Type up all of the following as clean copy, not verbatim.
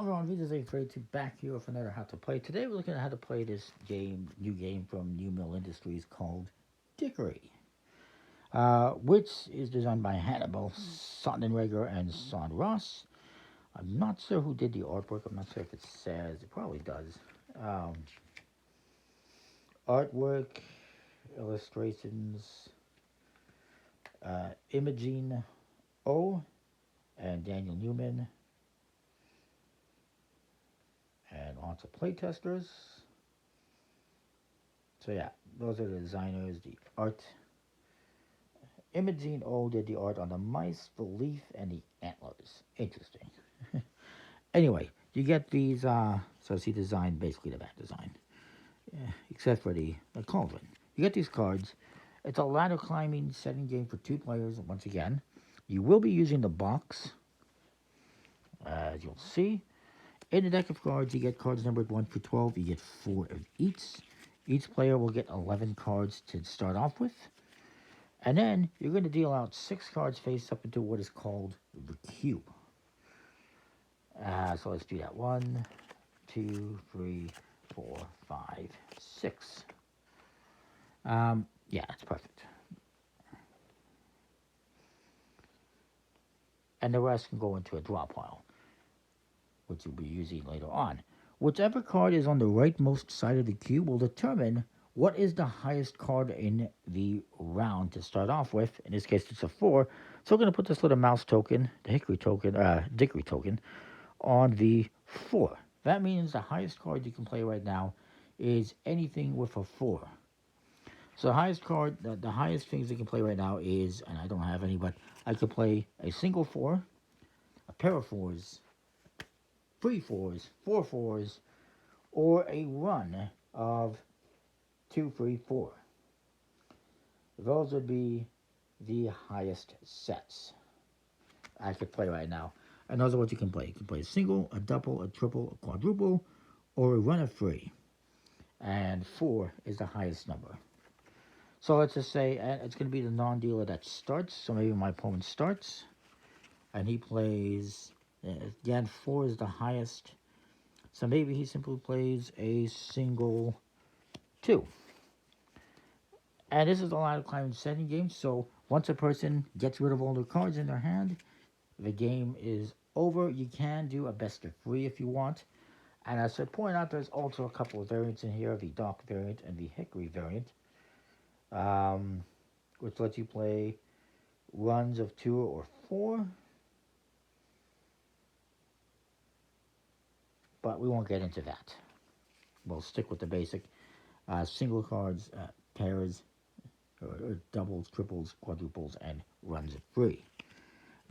Hello, this is afraid to back here with another How to Play. Today we're looking at how to play this new game from New Mill Industries called Dickory, which is designed by Hannibal Sondenreger and Son Ross. I'm not sure who did the artwork. I'm not sure if it says. It probably does. Um, Artwork, illustrations, Imogene O and Daniel Newman, and lots of playtesters. So yeah, those are the designers. The art. Imogene O did the art on the mice, the leaf, and the antlers. Interesting. Anyway, you get these. So she designed basically the back design, except for the cauldron. You get these cards. It's a ladder climbing setting game for 2 players. Once again, you will be using the box, as you'll see. In the deck of cards, you get cards numbered 1 through 12. You get 4 of each. Each player will get 11 cards to start off with. And then you're going to deal out 6 cards face up into what is called the cube. So let's do that. 1, 2, 3, 4, 5, 6. Yeah, that's perfect. And the rest can go into a draw pile, which you'll be using later on. Whichever card is on the rightmost side of the cube will determine what is the highest card in the round to start off with. In this case, it's a 4. So we're going to put this little mouse token, the Dickory token, on the 4. That means the highest card you can play right now is anything with a 4. So the highest card, the highest things you can play right now is, and I don't have any, but I could play a single 4, a pair of 4s, 3 4s, 4 4s, or a run of 2, 3, 4. Those would be the highest sets I could play right now. And those are what you can play. You can play a single, a double, a triple, a quadruple, or a run of 3. And 4 is the highest number. So let's just say it's going to be the non-dealer that starts. So maybe my opponent starts, and he plays, again, 4 is the highest. So maybe he simply plays a single 2. And this is a lot of climbing setting games, so once a person gets rid of all their cards in their hand, the game is over. You can do a best of 3 if you want. And as I point out, there's also a couple of variants in here, the Dock variant and the Hickory variant, which lets you play runs of 2 or 4. But we won't get into that. We'll stick with the basic single cards, pairs, or doubles, triples, quadruples, and runs of 3.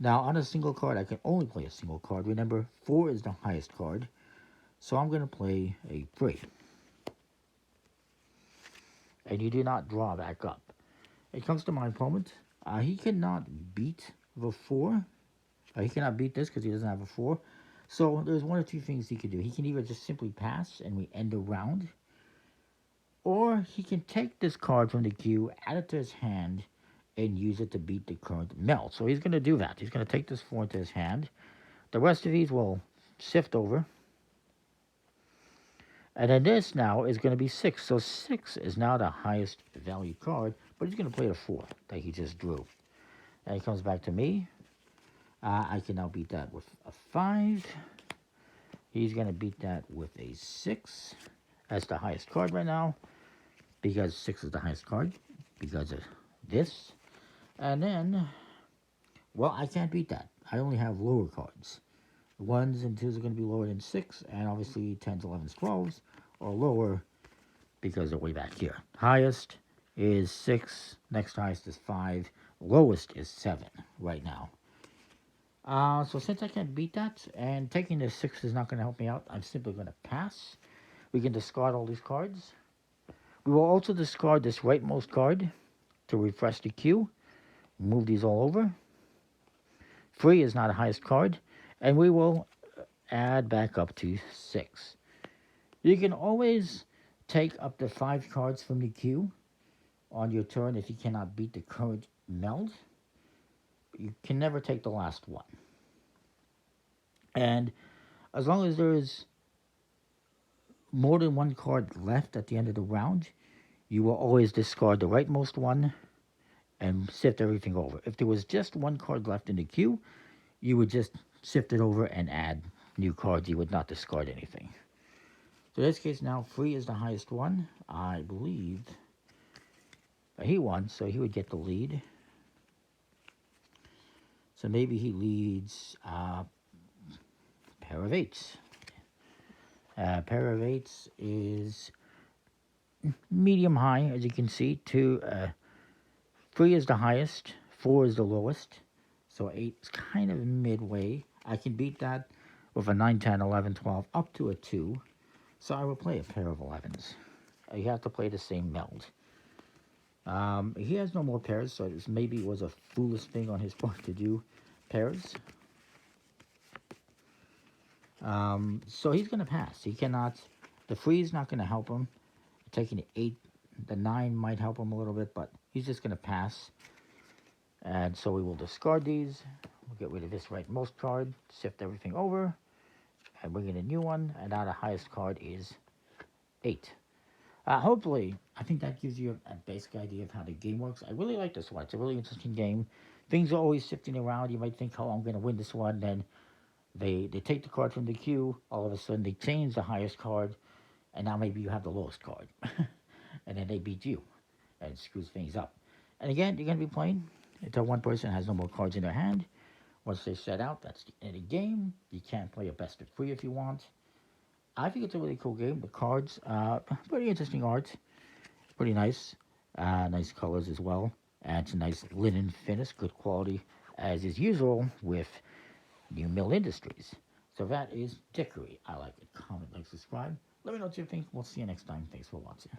Now, on a single card, I can only play a single card. Remember, 4 is the highest card. So I'm going to play a 3. And you do not draw back up. It comes to my opponent. He cannot beat the 4. He cannot beat this because he doesn't have a 4. So there's one or two things he can do. He can either just simply pass and we end the round, or he can take this card from the queue, add it to his hand, and use it to beat the current melt. So he's going to do that. He's going to take this 4 into his hand. The rest of these will sift over. And then this now is going to be 6. So 6 is now the highest value card, but he's going to play a 4 that he just drew. And he comes back to me. I can now beat that with a 5. He's going to beat that with a 6. That's the highest card right now, because 6 is the highest card, because of this. And then, well, I can't beat that. I only have lower cards. 1s and 2s are going to be lower than 6, and obviously 10s, 11s, 12s are lower because they're way back here. Highest is 6, next highest is 5, lowest is 7 right now. So since I can't beat that, and taking the 6 is not going to help me out, I'm simply going to pass. We can discard all these cards. We will also discard this rightmost card to refresh the queue. Move these all over. 3 is not the highest card, and we will add back up to 6. You can always take up to 5 cards from the queue on your turn if you cannot beat the current meld. You can never take the last one. And As long as there is more than one card left at the end of the round, you will always discard the rightmost one and sift everything over. If there was just one card left in the queue, you would just sift it over and add new cards. You would not discard anything. So in this case now, 3 is the highest one. I believe he won, so he would get the lead. So maybe he leads pair of 8s. Pair of 8s is medium high, as you can see. 3 is the highest, 4 is the lowest, so 8 is kind of midway. I can beat that with a 9, 10, 11, 12, up to a 2. So I will play a pair of 11s. You have to play the same meld. He has no more pairs, so this maybe was a foolish thing on his part to do pairs. So he's going to pass. He cannot, the 3 is not going to help him. Taking the 8, the 9 might help him a little bit, but he's just going to pass. And so we will discard these. We'll get rid of this rightmost card, sift everything over, and bring in a new one. And now the highest card is 8. Hopefully, I think that gives you a basic idea of how the game works. I really like this one. It's a really interesting game. Things are always shifting around. You might think, oh, I'm going to win this one. Then they take the card from the queue. All of a sudden, they change the highest card. And now maybe you have the lowest card. And then they beat you. And it screws things up. And again, you're going to be playing until one person has no more cards in their hand. Once they set out, that's the end of the game. You can play a best of 3 if you want. I think it's a really cool game. The cards, pretty interesting art. Pretty nice. Nice colors as well. And it's a nice linen finish. Good quality, as is usual with New Mill Industries. So that is Dickory. I like it. Comment, like, subscribe. Let me know what you think. We'll see you next time. Thanks for watching.